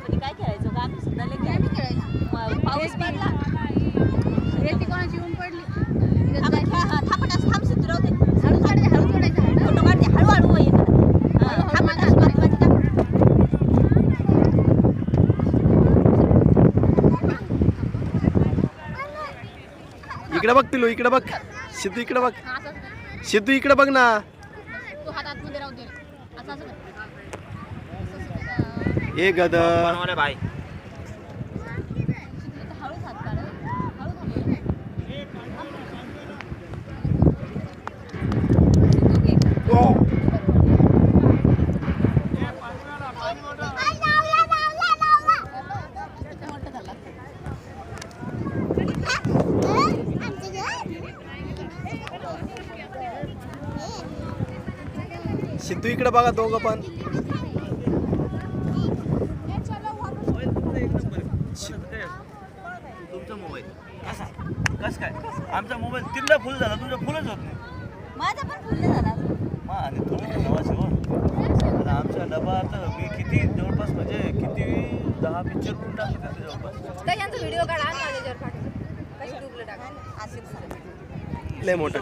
रेतीमध्ये काय खेळायचो का आम्ही सुद्धा लय खेळायचो पाऊस पडला रेती कोणाची ऊन पडली थापट असं थांब सुद्धा राहते हळू काढायचं फोटो काढते हळूहळू ये थापट असं माती टाक इकडे बघ पिलू इकडे बघ सिद्धू इकडे बघ सिद्धू इकडे बघ ना तू हात आतमध्ये राहू दे असं असं ए गद बनवले भाई हळूच हात काढ हळू सिद्धू इकडे बघा दोघं पण तुमचा मोबाईल कसा कस काय आमचा मोबाईल तीनदा फुल झाला तुमचा फुलच होत नाही माझा पण फुल झाला मग आणि तुम्ही नवाच हो आणि आमचा डबा आता मी किती जवळपास म्हणजे किती 10 पिक्चर पण टाकले त्याचे जवळपास काय यांचा व्हिडिओ काढा आणि माझ्यावर पाठव युट्यूबला टाका लय मोठं